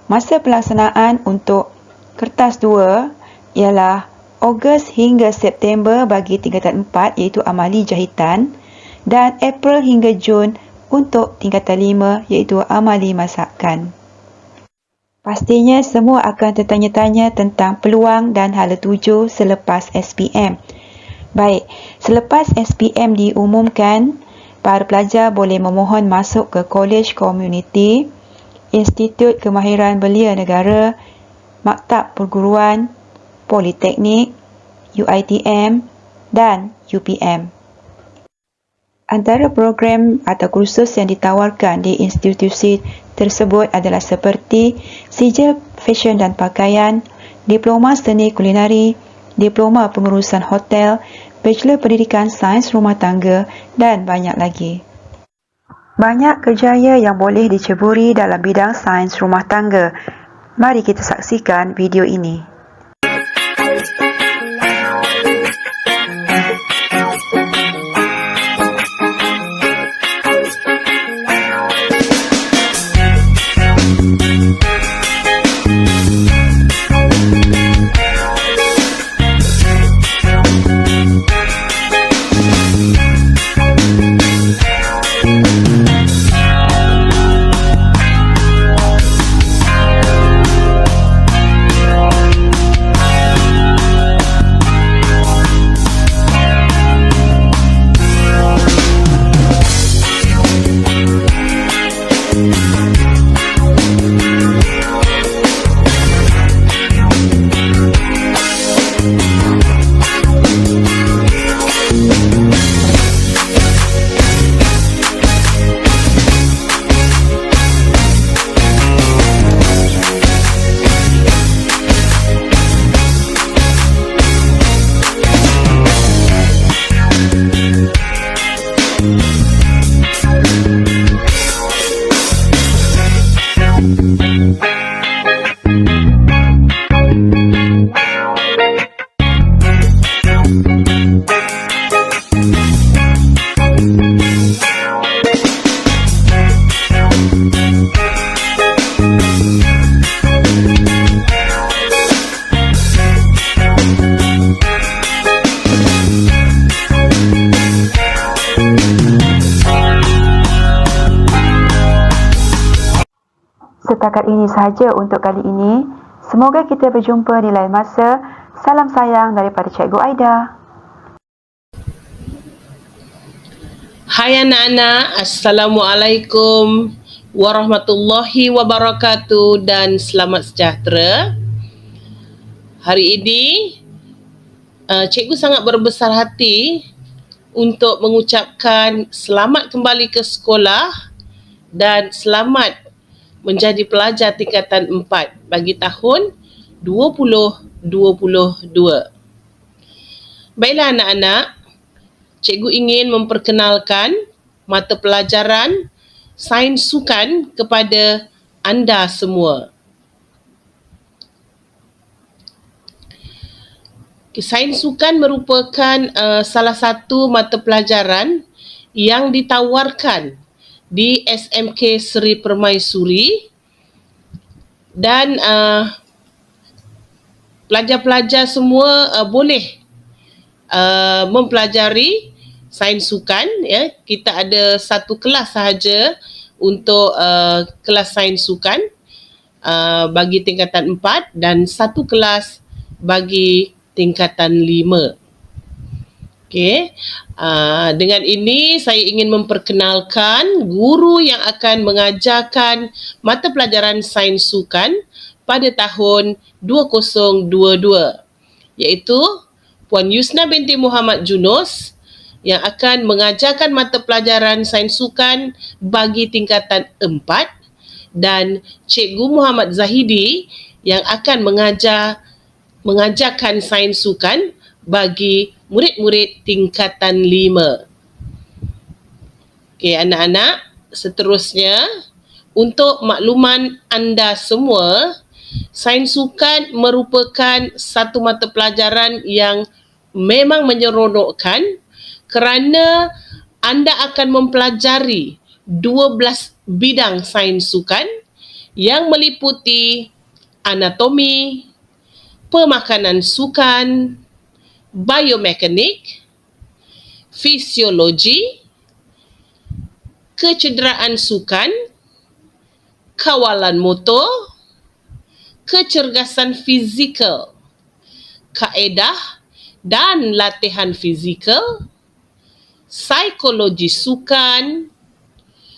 Masa pelaksanaan untuk kertas 2 ialah Ogos hingga September bagi tingkatan 4 iaitu amali jahitan dan April hingga Jun untuk tingkatan 5 iaitu amali masakan. Pastinya semua akan tertanya-tanya tentang peluang dan hala tuju selepas SPM. Baik, selepas SPM diumumkan, para pelajar boleh memohon masuk ke Kolej Komuniti, Institut Kemahiran Belia Negara, Maktab Perguruan, Politeknik, UiTM dan UPM. Antara program atau kursus yang ditawarkan di institusi tersebut adalah seperti Sijil Fashion dan Pakaian, Diploma Seni Kulinari, Diploma Pengurusan Hotel, Bachelor Pendidikan Sains Rumah Tangga dan banyak lagi. Banyak kerjaya yang boleh diceburi dalam bidang sains rumah tangga. Mari kita saksikan video ini. Setakat ini sahaja untuk kali ini. Semoga kita berjumpa di lain masa. Salam sayang daripada Cikgu Aida. Hai anak-anak, Assalamualaikum warahmatullahi wabarakatuh dan selamat sejahtera. Hari ini, cikgu sangat berbesar hati untuk mengucapkan selamat kembali ke sekolah dan selamat menjadi pelajar tingkatan 4 bagi tahun 2022. Baiklah anak-anak, cikgu ingin memperkenalkan mata pelajaran Sains Sukan kepada anda semua. Sains sukan merupakan salah satu mata pelajaran yang ditawarkan di SMK Seri Permaisuri dan pelajar-pelajar semua boleh mempelajari sains sukan. Ya. Kita ada satu kelas sahaja untuk kelas sains sukan bagi tingkatan 4 dan satu kelas bagi tingkatan 5. Okey. Dengan ini saya ingin memperkenalkan guru yang akan mengajarkan mata pelajaran sains sukan pada tahun 2022, iaitu Puan Yusna binti Muhammad Junus yang akan mengajarkan mata pelajaran sains sukan bagi tingkatan 4 dan Cikgu Muhammad Zahidi yang akan mengajarkan sains sukan bagi murid-murid tingkatan 5. Okey, anak-anak, seterusnya untuk makluman anda semua, sains sukan merupakan satu mata pelajaran yang memang menyeronokkan kerana anda akan mempelajari 12 bidang sains sukan yang meliputi anatomi, pemakanan sukan, biomekanik, fisiologi, kecederaan sukan, kawalan motor, kecergasan fizikal, kaedah dan latihan fizikal, psikologi sukan,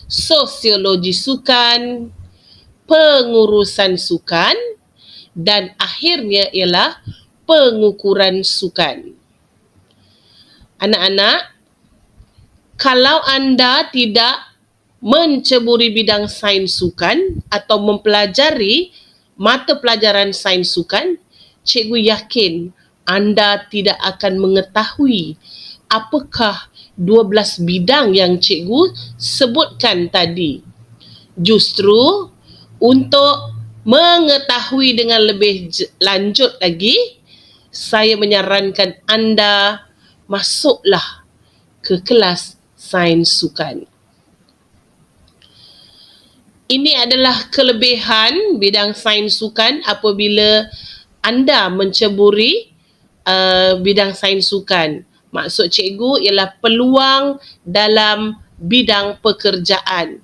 sosiologi sukan, pengurusan sukan, dan akhirnya ialah pengukuran sukan. Anak-anak, kalau anda tidak menceburi bidang sains sukan atau mempelajari mata pelajaran sains sukan, cikgu yakin anda tidak akan mengetahui apakah 12 bidang yang cikgu sebutkan tadi. Justru untuk mengetahui dengan lebih lanjut lagi, saya menyarankan anda masuklah ke kelas sains sukan. Ini adalah kelebihan bidang sains sukan apabila anda menceburi bidang sains sukan. Maksud cikgu ialah peluang dalam bidang pekerjaan.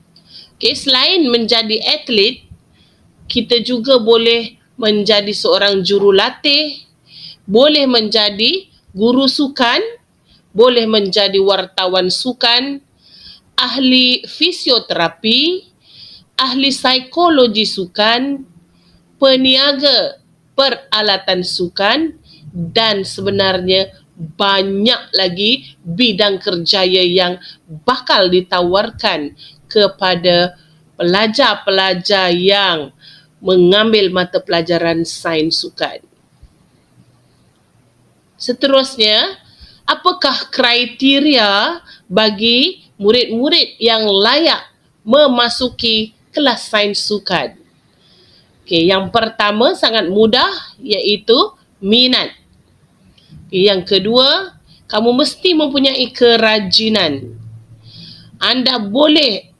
Okay, selain menjadi atlet, kita juga boleh menjadi seorang jurulatih, boleh menjadi guru sukan, boleh menjadi wartawan sukan, ahli fisioterapi, ahli psikologi sukan, peniaga peralatan sukan, dan sebenarnya banyak lagi bidang kerjaya yang bakal ditawarkan kepada pelajar-pelajar yang mengambil mata pelajaran sains sukan. Seterusnya, apakah kriteria bagi murid-murid yang layak memasuki kelas sains sukan? Okey, yang pertama sangat mudah, iaitu minat. Okay, yang kedua, kamu mesti mempunyai kerajinan. Anda boleh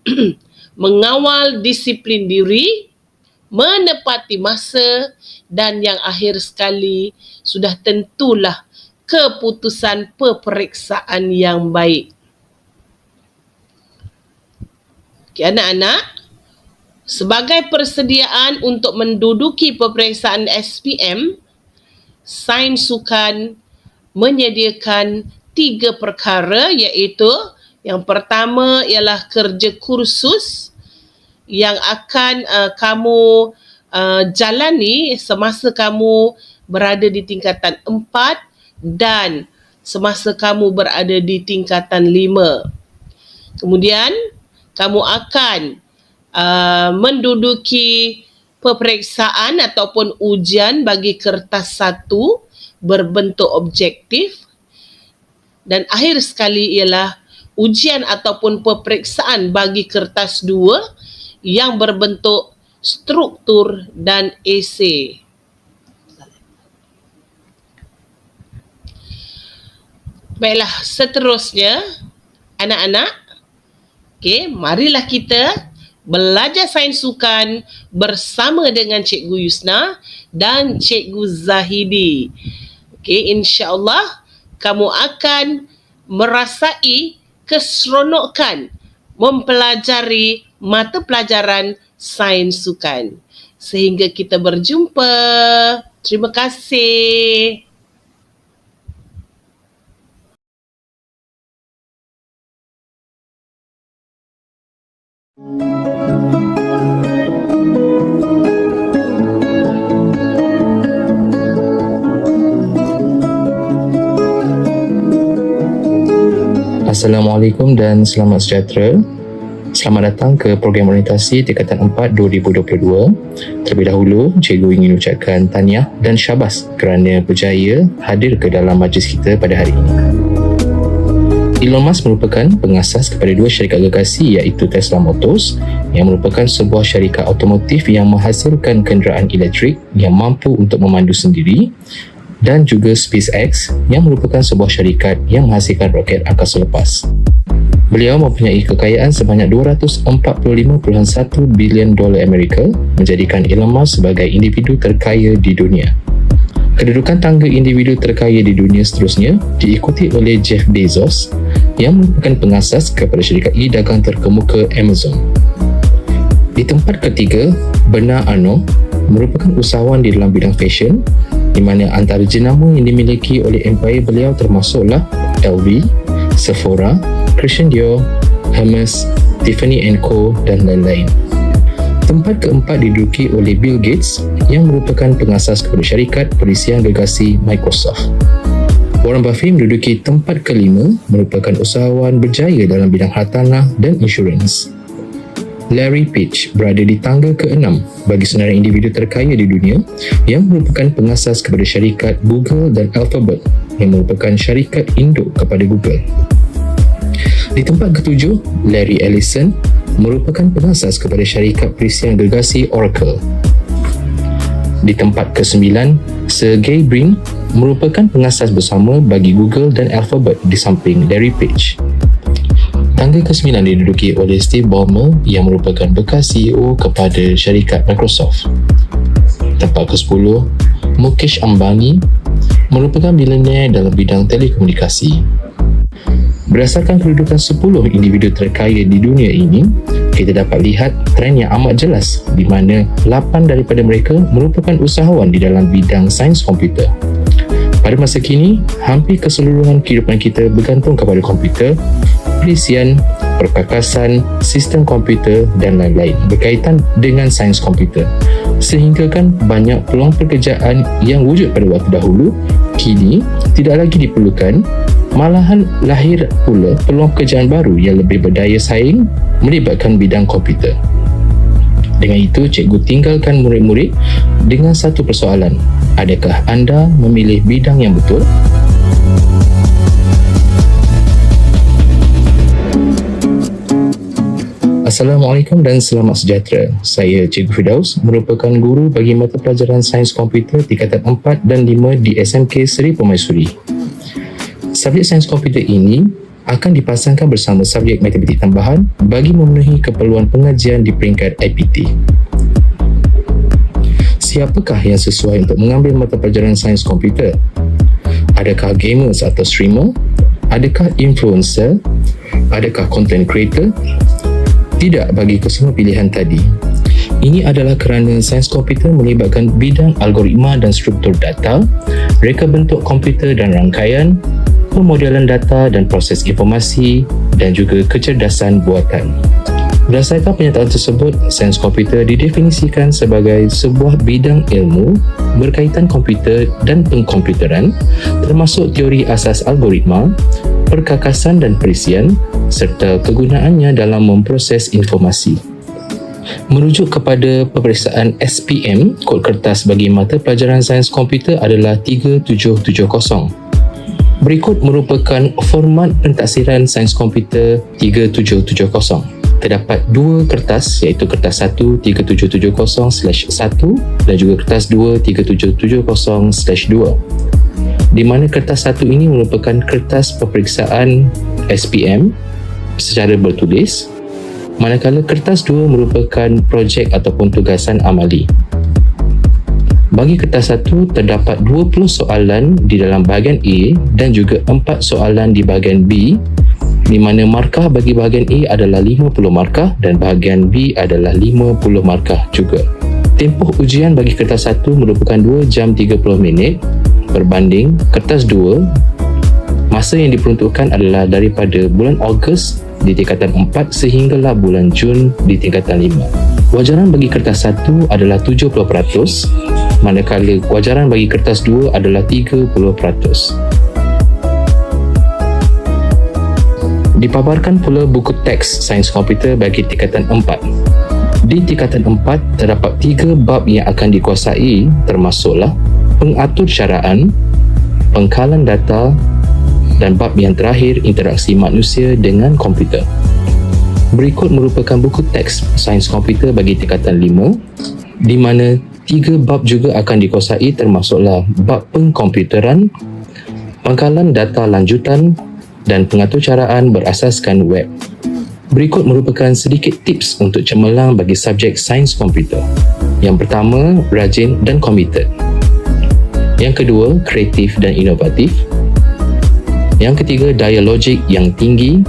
mengawal disiplin diri, menepati masa, dan yang akhir sekali sudah tentulah keputusan peperiksaan yang baik. Okay, anak-anak, sebagai persediaan untuk menduduki peperiksaan SPM, sains sukan menyediakan 3 perkara, iaitu yang pertama ialah kerja kursus yang akan kamu jalani semasa kamu berada di tingkatan 4 dan semasa kamu berada di tingkatan 5. Kemudian kamu akan menduduki peperiksaan ataupun ujian bagi kertas 1 berbentuk objektif, dan akhir sekali ialah ujian ataupun peperiksaan bagi kertas 2 yang berbentuk struktur dan esei. Baiklah, seterusnya anak-anak, marilah kita belajar sains sukan bersama dengan Cikgu Yusna dan Cikgu Zahidi. InsyaAllah kamu akan merasai keseronokan mempelajari mata pelajaran sains sukan. Sehingga kita berjumpa. Terima kasih. Assalamualaikum dan selamat sejahtera. Selamat datang ke program orientasi tingkatan 4 2022. Terlebih dahulu, cikgu ingin ucapkan tahniah dan syabas kerana berjaya hadir ke dalam majlis kita pada hari ini. Elon Musk merupakan pengasas kepada dua syarikat gergasi iaitu Tesla Motors yang merupakan sebuah syarikat automotif yang menghasilkan kenderaan elektrik yang mampu untuk memandu sendiri, dan juga SpaceX yang merupakan sebuah syarikat yang menghasilkan roket angkasa lepas. Beliau mempunyai kekayaan sebanyak 245.1 bilion dolar Amerika, menjadikan Elon Musk sebagai individu terkaya di dunia. Kedudukan tangga individu terkaya di dunia seterusnya diikuti oleh Jeff Bezos yang merupakan pengasas kepada syarikat e-dagang terkemuka Amazon. Di tempat ketiga, Bernard Arnault merupakan usahawan di dalam bidang fashion, di mana antara jenama yang dimiliki oleh empayar beliau termasuklah LV, Sephora, Christian Dior, Hermes, Tiffany & Co dan lain-lain. Tempat keempat diduduki oleh Bill Gates yang merupakan pengasas kepada syarikat perisian gergasi Microsoft. Warren Buffett menduduki tempat kelima, merupakan usahawan berjaya dalam bidang hartanah dan insurans. Larry Page berada di tangga ke-6 bagi senarai individu terkaya di dunia yang merupakan pengasas kepada syarikat Google dan Alphabet yang merupakan syarikat induk kepada Google. Di tempat ke-7, Larry Ellison merupakan pengasas kepada syarikat perisian gergasi Oracle. Di tempat ke-9, Sergey Brin merupakan pengasas bersama bagi Google dan Alphabet di samping Larry Page. Tangga ke-9 diduduki oleh Steve Ballmer yang merupakan bekas CEO kepada syarikat Microsoft. Tempat ke-10, Mukesh Ambani merupakan milioner dalam bidang telekomunikasi. Berdasarkan kedudukan 10 individu terkaya di dunia ini, kita dapat lihat trend yang amat jelas di mana 8 daripada mereka merupakan usahawan di dalam bidang sains komputer. Pada masa kini, hampir keseluruhan kehidupan kita bergantung kepada komputer, perisian, perkakasan, sistem komputer dan lain-lain berkaitan dengan sains komputer. Sehingga kan banyak peluang pekerjaan yang wujud pada waktu dahulu kini tidak lagi diperlukan, malahan lahir pula peluang pekerjaan baru yang lebih berdaya saing melibatkan bidang komputer. Dengan itu, cikgu tinggalkan murid-murid dengan satu persoalan. Adakah anda memilih bidang yang betul? Assalamualaikum dan selamat sejahtera. Saya Cikgu Firdaus, merupakan guru bagi mata pelajaran sains komputer tingkatan 4 dan 5 di SMK Seri Permaisuri. Subjek sains komputer ini akan dipasangkan bersama subjek matematik tambahan bagi memenuhi keperluan pengajian di peringkat IPT. Siapakah yang sesuai untuk mengambil mata pelajaran sains komputer? Adakah gamers atau streamer? Adakah influencer? Adakah content creator? Tidak bagi kesemua pilihan tadi. Ini adalah kerana sains komputer melibatkan bidang algoritma dan struktur data, reka bentuk komputer dan rangkaian, pemodelan data dan proses informasi, dan juga kecerdasan buatan. Berdasarkan pernyataan tersebut, sains komputer didefinisikan sebagai sebuah bidang ilmu berkaitan komputer dan pengkomputeran, termasuk teori asas algoritma, perkakasan dan perisian, serta kegunaannya dalam memproses informasi. Merujuk kepada peperiksaan SPM, kod kertas bagi mata pelajaran sains komputer adalah 3770. Berikut merupakan format pentaksiran sains komputer 3770. terdapat dua kertas iaitu kertas 13770/1 dan juga kertas 23770/2, di mana kertas 1 ini merupakan kertas peperiksaan SPM secara bertulis, manakala kertas 2 merupakan projek ataupun tugasan amali. Bagi kertas 1 terdapat 20 soalan di dalam bahagian A dan juga 4 soalan di bahagian B, di mana markah bagi bahagian A adalah 50 markah dan bahagian B adalah 50 markah juga. Tempoh ujian bagi kertas 1 merupakan 2 jam 30 minit berbanding kertas 2, masa yang diperuntukkan adalah daripada bulan Ogos di tingkatan 4 sehinggalah bulan Jun di tingkatan 5. Wajaran bagi kertas 1 adalah 70%, manakala wajaran bagi kertas 2 adalah 30%. Dipaparkan pula buku teks sains komputer bagi tingkatan 4. Di tingkatan 4 terdapat 3 bab yang akan dikuasai, termasuklah pengatur caraan, pengkalan data dan bab yang terakhir interaksi manusia dengan komputer. Berikut merupakan buku teks sains komputer bagi tingkatan 5, di mana 3 bab juga akan dikuasai, termasuklah bab pengkomputeran, pengkalan data lanjutan dan pengatur caraan berasaskan web. Berikut merupakan sedikit tips untuk cemerlang bagi subjek sains komputer. Yang pertama, rajin dan komited. Yang kedua, kreatif dan inovatif. Yang ketiga, daya logik yang tinggi.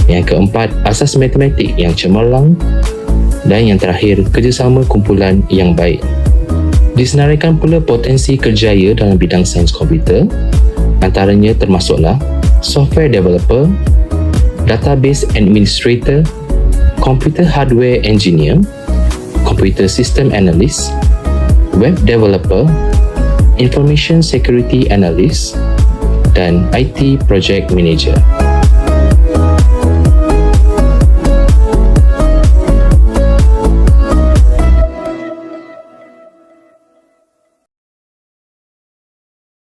Yang keempat, asas matematik yang cemerlang. Dan yang terakhir, kerjasama kumpulan yang baik. Disenaraikan pula potensi kerjaya dalam bidang sains komputer. Antaranya termasuklah software developer, database administrator, computer hardware engineer, computer system analyst, web developer, information security analyst, dan IT project manager.